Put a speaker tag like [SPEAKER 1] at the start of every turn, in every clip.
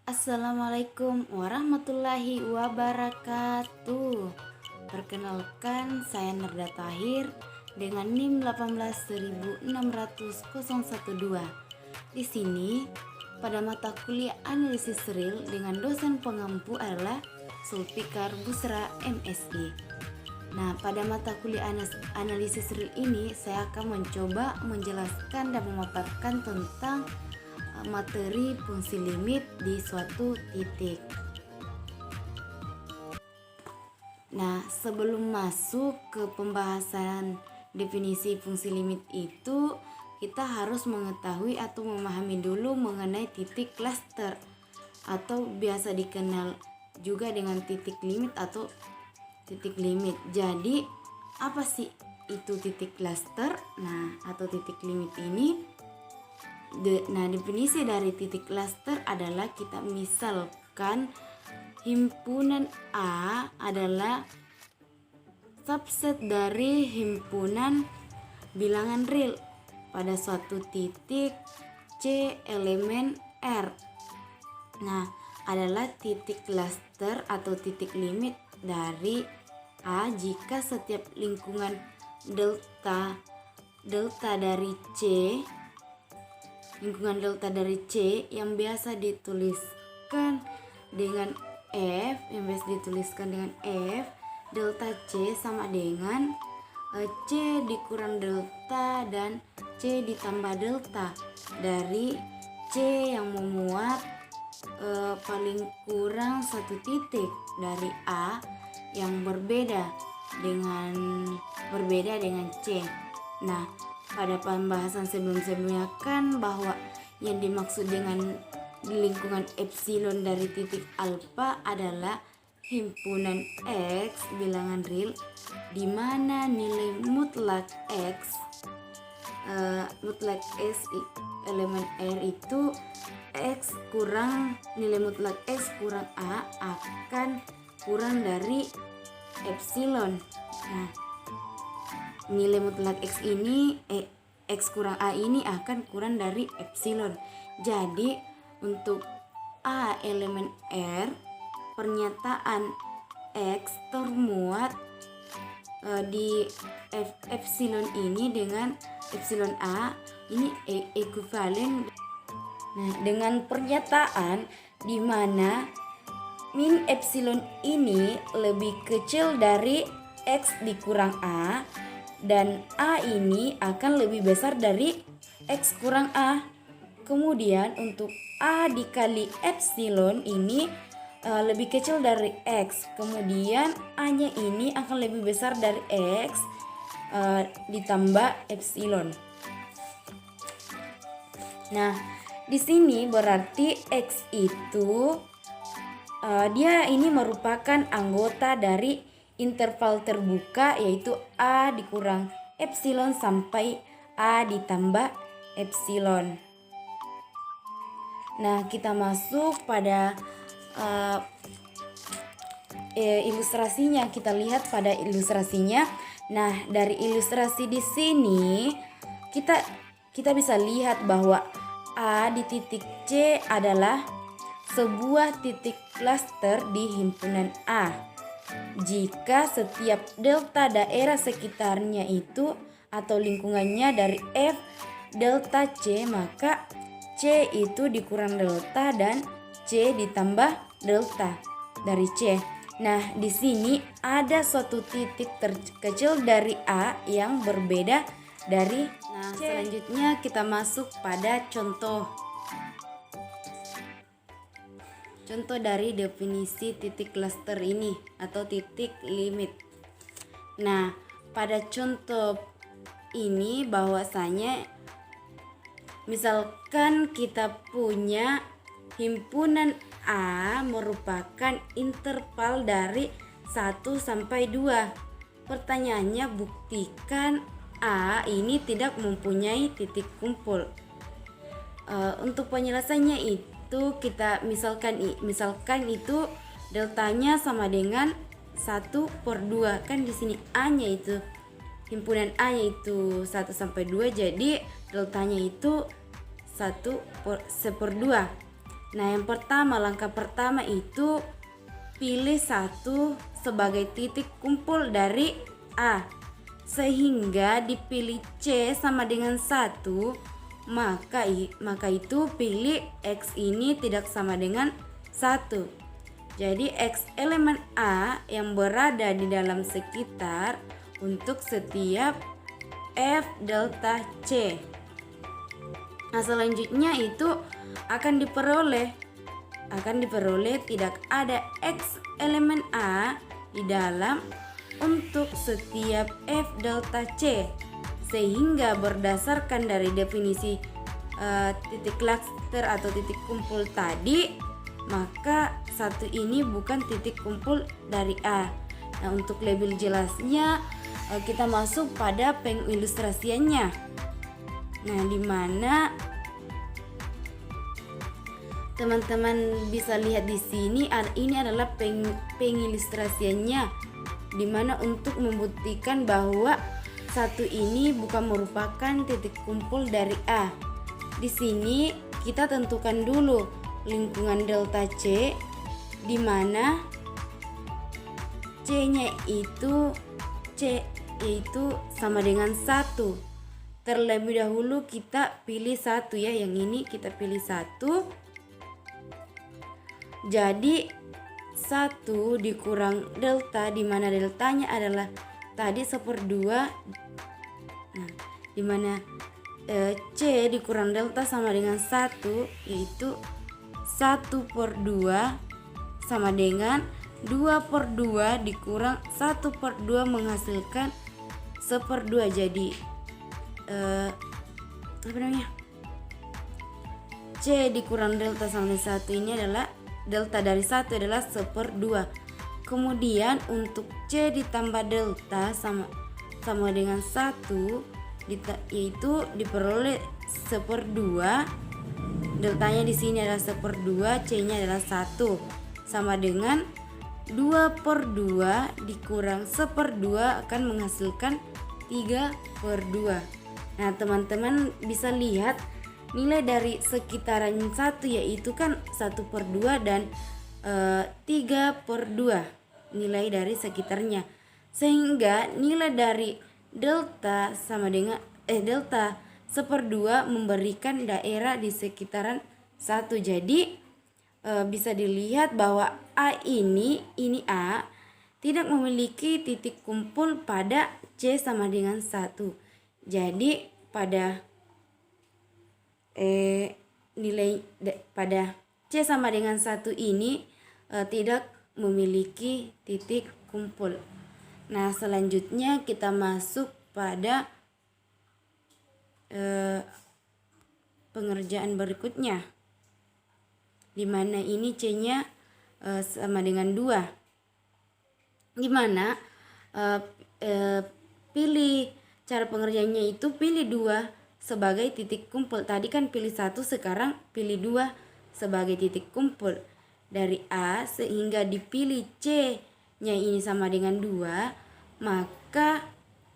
[SPEAKER 1] Assalamualaikum warahmatullahi wabarakatuh. Perkenalkan, saya Nerda Tahir dengan NIM 18600 Di sini pada mata kuliah analisis real dengan dosen pengampu adalah Sulfikar Busra MSI. Nah, pada mata kuliah analisis real ini saya akan mencoba menjelaskan dan memaparkan tentang materi fungsi limit di suatu titik. Nah, sebelum masuk ke pembahasan definisi fungsi limit itu, kita harus mengetahui atau memahami dulu mengenai titik cluster atau biasa dikenal juga dengan titik limit atau titik limit. Jadi, apa sih itu titik cluster? Nah, atau titik limit ini? Definisi dari titik cluster adalah kita misalkan himpunan A adalah subset dari himpunan bilangan real pada suatu titik C elemen R. Nah, adalah titik cluster atau titik limit dari A jika setiap lingkungan delta dari C, lingkungan delta dari C yang biasa dituliskan dengan F, delta C sama dengan C dikurang delta dan C ditambah delta dari C yang memuat paling kurang satu titik dari A yang berbeda dengan C. Nah, pada pembahasan sebelumnya kan bahwa yang dimaksud dengan lingkungan epsilon dari titik alfa adalah himpunan X bilangan real di mana nilai mutlak X elemen R itu X kurang nilai mutlak X kurang A akan kurang dari epsilon. Nah, nilai mutlak X ini X kurang A ini akan kurang dari epsilon. Jadi untuk A elemen R, pernyataan X termuat di epsilon ini dengan epsilon A ini ekuivalen. Nah, dengan pernyataan di mana min epsilon ini lebih kecil dari X dikurang A dan A ini akan lebih besar dari X kurang A. Kemudian untuk A dikali epsilon ini lebih kecil dari X. Kemudian A-nya ini akan lebih besar dari X ditambah epsilon. Nah, di sini berarti X itu dia ini merupakan anggota dari interval terbuka, yaitu A dikurang epsilon sampai A ditambah epsilon. Nah, kita masuk pada ilustrasinya. Kita lihat pada ilustrasinya. Nah, dari ilustrasi di sini kita bisa lihat bahwa A di titik C adalah sebuah titik cluster di himpunan A. Jika setiap delta daerah sekitarnya itu atau lingkungannya dari F delta C, maka C itu dikurang delta dan C ditambah delta dari C. Nah, di sini ada suatu titik terkecil dari A yang berbeda dari C. Selanjutnya kita masuk pada contoh dari definisi titik cluster ini atau titik limit. Nah, pada contoh ini bahwasanya misalkan kita punya himpunan A merupakan interval dari 1 sampai 2. Pertanyaannya, buktikan A ini tidak mempunyai titik kumpul. Untuk penjelasannya itu kita misalkan itu deltanya sama dengan 1/2. Kan di sini A-nya itu himpunan A-nya itu 1 sampai 2, jadi deltanya itu 1/2. Nah, yang pertama, langkah pertama itu pilih satu sebagai titik kumpul dari A, sehingga dipilih C sama dengan 1, maka itu pilih X ini tidak sama dengan 1. Jadi X elemen A yang berada di dalam sekitar untuk setiap F delta C. Nah, selanjutnya itu akan diperoleh tidak ada X elemen A di dalam untuk setiap F delta C, sehingga berdasarkan dari definisi titik cluster atau titik kumpul tadi, maka satu ini bukan titik kumpul dari A. Nah, untuk lebih jelasnya kita masuk pada pengilustrasiannya. Nah, di mana teman-teman bisa lihat di sini, ini adalah pengilustrasiannya, di mana untuk membuktikan bahwa satu ini bukan merupakan titik kumpul dari A. Di sini kita tentukan dulu lingkungan delta C, di mana C-nya itu sama dengan 1. Terlebih dahulu kita pilih 1 ya, yang ini kita pilih 1. Jadi 1 dikurang delta, di mana deltanya adalah tadi 1/2. Nah, di mana C dikurang delta sama dengan 1, yaitu 1/2 sama dengan 2/2 dikurang 1/2 menghasilkan 1/2. Jadi C dikurang delta sama dengan 1 ini adalah delta dari 1 adalah 1/2. Kemudian untuk C ditambah delta sama dengan 1, yaitu diperoleh 1/2. Deltanya di sini adalah 1/2, C-nya adalah 1, sama dengan 2/2 dikurang 1/2 akan menghasilkan 3/2. Nah, teman-teman bisa lihat nilai dari sekitaran 1 yaitu kan 1/2 dan 3/2 nilai dari sekitarnya, sehingga nilai dari delta sama dengan delta 1/2 memberikan daerah di sekitaran 1. Jadi bisa dilihat bahwa A ini A tidak memiliki titik kumpul pada C sama dengan 1. Jadi pada pada C sama dengan 1 ini tidak memiliki titik kumpul. Nah, selanjutnya kita masuk pada pengerjaan berikutnya, di mana ini C-nya sama dengan 2, di mana pilih cara pengerjaannya itu pilih 2 sebagai titik kumpul. Tadi kan pilih 1, sekarang pilih 2 sebagai titik kumpul dari A, sehingga dipilih C-nya ini sama dengan 2, maka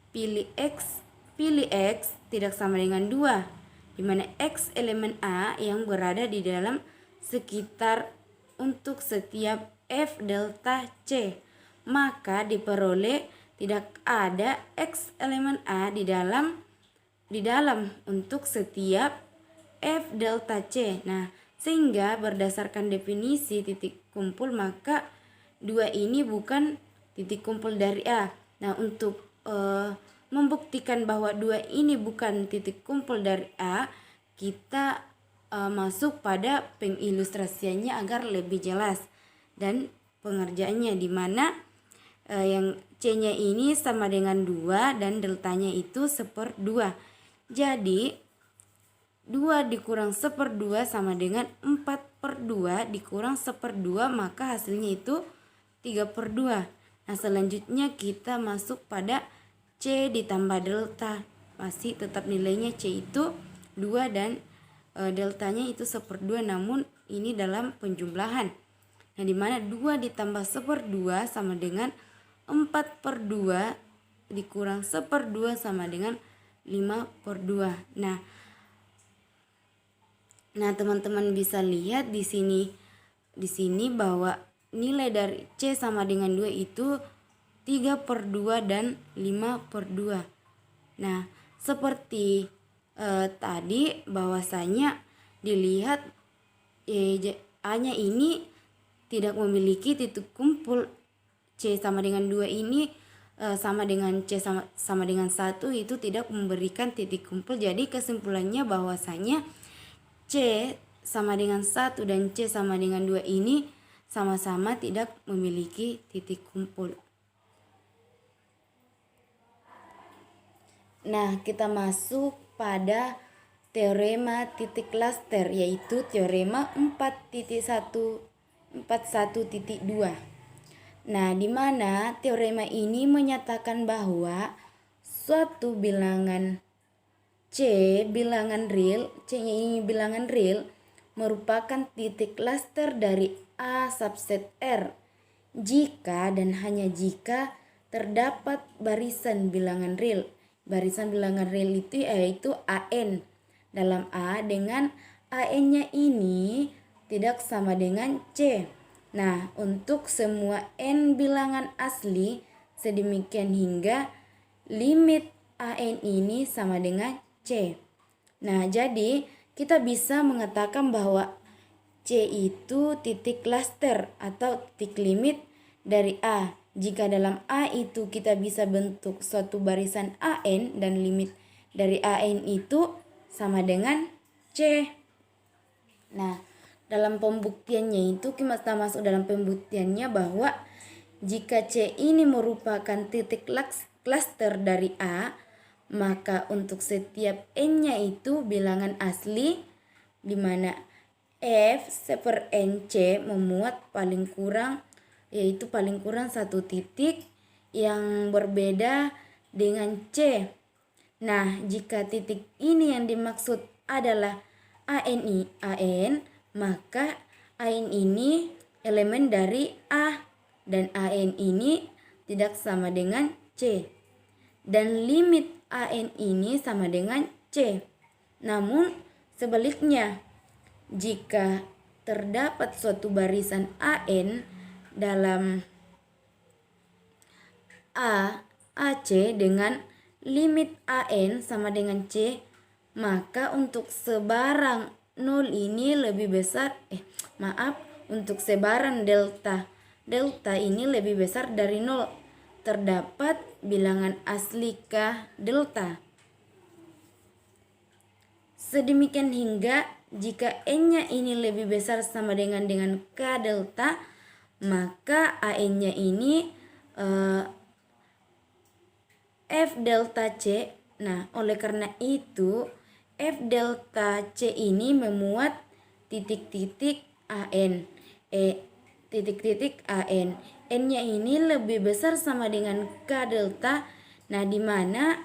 [SPEAKER 1] pilih X tidak sama dengan 2, di mana X elemen A yang berada di dalam sekitar untuk setiap F delta C, maka diperoleh tidak ada X elemen A di dalam untuk setiap F delta C. Nah, sehingga berdasarkan definisi titik kumpul, maka 2 ini bukan titik kumpul dari A. Nah, untuk membuktikan bahwa 2 ini bukan titik kumpul dari A, kita masuk pada pengilustrasiannya agar lebih jelas dan pengerjaannya, di mana yang C-nya ini sama dengan 2 dan deltanya itu 1/2. Jadi 2 dikurang 1/2 sama dengan 4/2 dikurang 1/2, maka hasilnya itu 3/2. Nah, selanjutnya kita masuk pada C ditambah delta. Masih tetap nilainya C itu 2 dan deltanya itu 1/2, namun ini dalam penjumlahan. Nah, dimana 2 ditambah 1/2 sama dengan 4/2 dikurang 1/2 sama dengan 5/2. Nah, Nah, teman-teman bisa lihat di sini bahwa nilai dari C sama dengan 2 itu 3/2 dan 5/2. Nah, seperti tadi bahwasanya dilihat A-nya ini tidak memiliki titik kumpul. C sama dengan 2 ini sama dengan C sama dengan 1 itu tidak memberikan titik kumpul. Jadi kesimpulannya bahwasanya C sama dengan 1 dan C sama dengan 2 ini sama-sama tidak memiliki titik kumpul. Nah, kita masuk pada teorema titik klaster, yaitu teorema 41.2. Nah, di mana teorema ini menyatakan bahwa suatu bilangan C C-nya ini bilangan real merupakan titik klaster dari A subset R jika dan hanya jika terdapat barisan bilangan real. Barisan bilangan real itu yaitu AN dalam A dengan AN-nya ini tidak sama dengan C. Nah, untuk semua N bilangan asli sedemikian hingga limit AN ini sama dengan C. Nah, jadi kita bisa mengatakan bahwa C itu titik klaster atau titik limit dari A. Jika dalam A itu kita bisa bentuk suatu barisan AN dan limit dari AN itu sama dengan C. Nah, dalam pembuktiannya itu kita masuk dalam pembuktiannya bahwa jika C ini merupakan titik klaster dari A, maka untuk setiap N-nya itu bilangan asli di mana F per NC memuat paling kurang satu titik yang berbeda dengan C. Nah, jika titik ini yang dimaksud adalah AN, maka AN ini elemen dari A dan AN ini tidak sama dengan C. Dan limit AN ini sama dengan C. Namun sebaliknya, jika terdapat suatu barisan AN dalam AC dengan limit AN sama dengan C, maka untuk sebarang 0 ini lebih besar untuk sebaran delta ini lebih besar dari 0. Terdapat bilangan asli K delta. Sedemikian hingga jika N-nya ini lebih besar sama dengan K delta, maka AN-nya ini F delta C. Nah, oleh karena itu F delta C ini memuat titik-titik AN. Titik-titik AN. N-nya ini lebih besar sama dengan K delta. Nah, di mana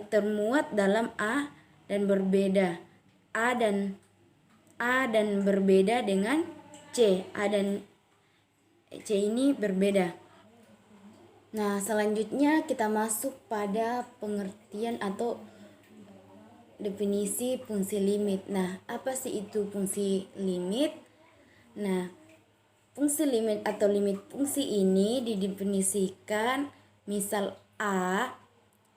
[SPEAKER 1] termuat dalam A dan berbeda. A dan berbeda dengan C. A dan C ini berbeda. Nah, selanjutnya kita masuk pada pengertian atau definisi fungsi limit. Nah, apa sih itu fungsi limit? Nah, fungsi limit atau limit fungsi ini didefinisikan misal A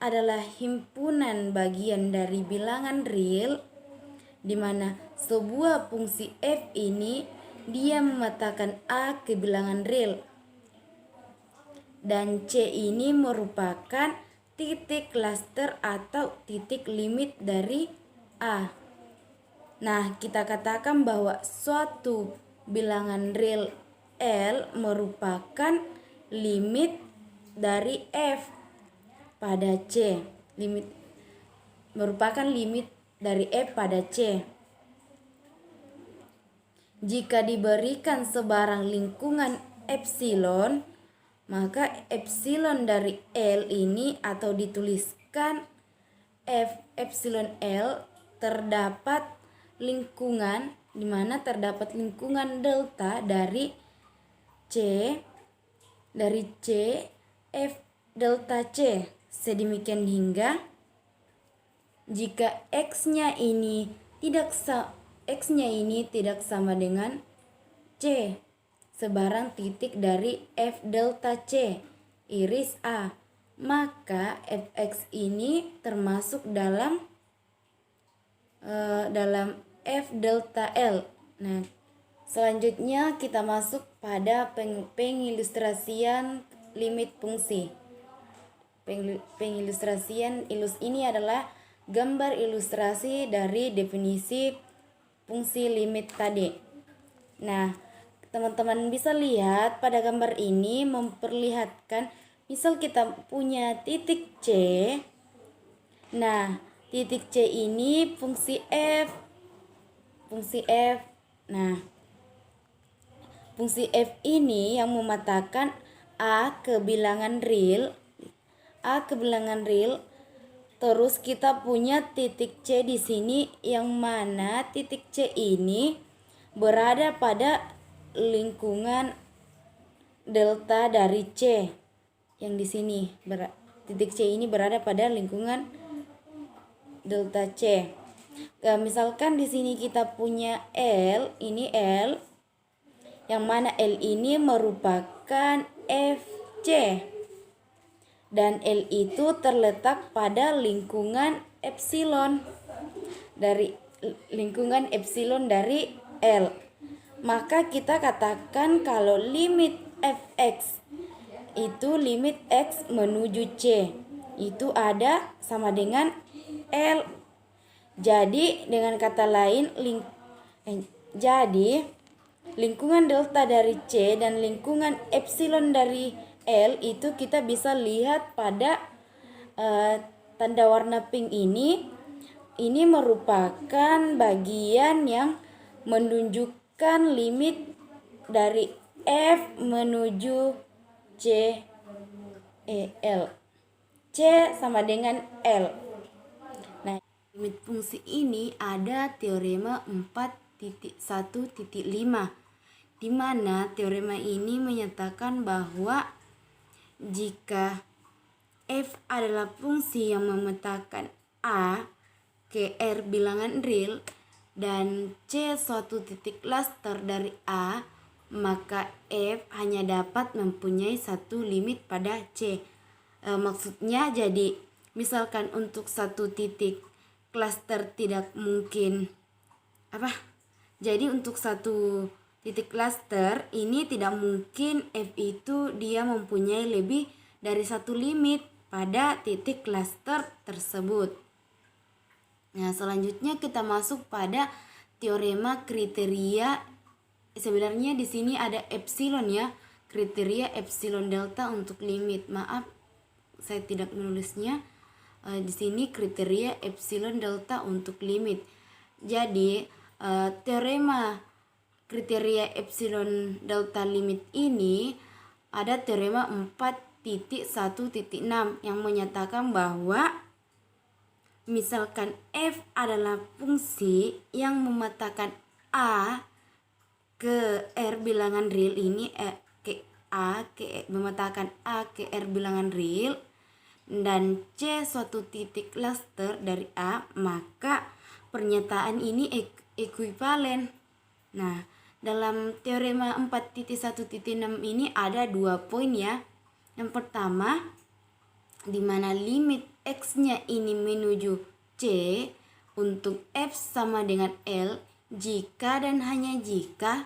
[SPEAKER 1] adalah himpunan bagian dari bilangan real di mana sebuah fungsi f ini dia memetakan A ke bilangan real dan C ini merupakan titik klaster atau titik limit dari A. Nah, kita katakan bahwa suatu bilangan real L merupakan limit dari F pada C. Merupakan limit dari F pada C. Jika diberikan sebarang lingkungan epsilon, maka epsilon dari L ini atau dituliskan F epsilon L terdapat lingkungan di mana terdapat lingkungan delta dari C F delta C. Sedemikian hingga jika X-nya ini tidak X-nya ini tidak sama dengan C, sebarang titik dari F delta C, iris A. Maka Fx ini termasuk dalam F delta L. Nah, selanjutnya kita masuk pada pengilustrasian limit fungsi. Pengilustrasian ini adalah gambar ilustrasi dari definisi fungsi limit tadi. Nah, teman-teman bisa lihat pada gambar ini memperlihatkan misal kita punya titik C. Nah, titik C ini fungsi F. Nah, fungsi F ini yang mematakan A ke bilangan real. Terus kita punya titik C di sini, yang mana titik C ini berada pada lingkungan delta dari C. Yang di sini titik C ini berada pada lingkungan delta C. Misalkan di sini kita punya L, ini L, yang mana L ini merupakan FC. Dan L itu terletak pada lingkungan epsilon dari L. Maka kita katakan kalau limit Fx itu limit X menuju C itu ada sama dengan L. Jadi dengan kata lain lingkungan delta dari C dan lingkungan epsilon dari L itu kita bisa lihat pada tanda warna pink ini. Ini merupakan bagian yang menunjukkan limit dari F menuju C, L. C sama dengan L. Nah, limit fungsi ini ada teorema 4.1.5, di mana teorema ini menyatakan bahwa jika F adalah fungsi yang memetakan A ke R bilangan real dan C suatu titik cluster dari A, maka F hanya dapat mempunyai satu limit pada C. Maksudnya jadi misalkan untuk satu titik cluster tidak mungkin jadi untuk satu titik cluster ini tidak mungkin F itu dia mempunyai lebih dari satu limit pada titik cluster tersebut. Nah, selanjutnya kita masuk pada teorema kriteria. Sebenarnya di sini ada epsilon ya, kriteria epsilon delta untuk limit. Maaf, saya tidak menulisnya. Di sini kriteria epsilon delta untuk limit. Jadi, teorema kriteria epsilon delta limit ini ada teorema 4.1.6 yang menyatakan bahwa misalkan F adalah fungsi yang memetakan A ke R bilangan real ini memetakan A ke R bilangan real dan C suatu titik cluster dari A, maka pernyataan ini ekuivalen. Nah, dalam teorema 4.1.6 ini ada 2 poin ya. Yang pertama, di mana limit X-nya ini menuju C untuk F sama dengan L jika dan hanya jika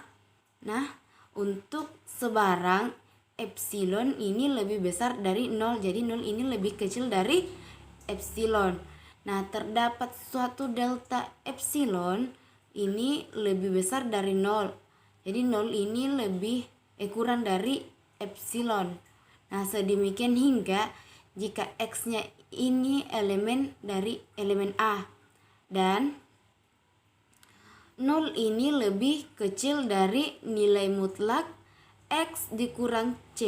[SPEAKER 1] untuk sebarang epsilon ini lebih besar dari 0. Jadi 0 ini lebih kecil dari epsilon. Nah, terdapat suatu delta epsilon ini lebih besar dari 0. Jadi 0 ini kurang dari epsilon. Nah, sedemikian hingga jika X-nya ini elemen dari elemen A dan 0 ini lebih kecil dari nilai mutlak X dikurang C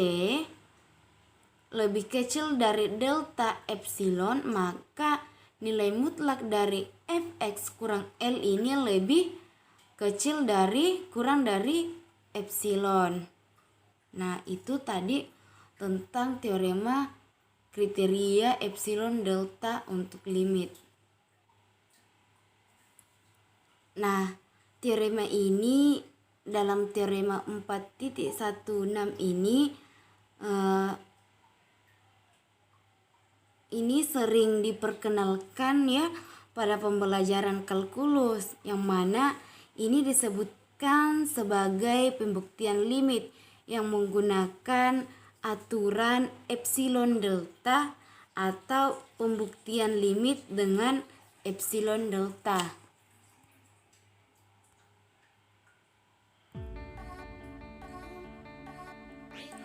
[SPEAKER 1] lebih kecil dari delta epsilon, maka nilai mutlak dari Fx kurang L ini lebih kecil dari kurang dari epsilon. Nah, itu tadi tentang teorema kriteria epsilon delta untuk limit. Nah, teorema ini dalam teorema 4.16 ini sering diperkenalkan ya pada pembelajaran kalkulus, yang mana ini disebutkan sebagai pembuktian limit yang menggunakan aturan epsilon delta atau pembuktian limit dengan epsilon delta.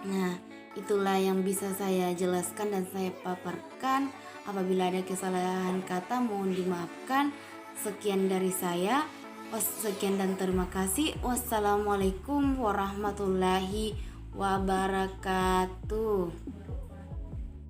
[SPEAKER 1] Nah, itulah yang bisa saya jelaskan dan saya paparkan. Apabila ada kesalahan kata mohon dimaafkan. Sekian dari saya. Sekian dan terima kasih. Wassalamualaikum warahmatullahi wabarakatuh.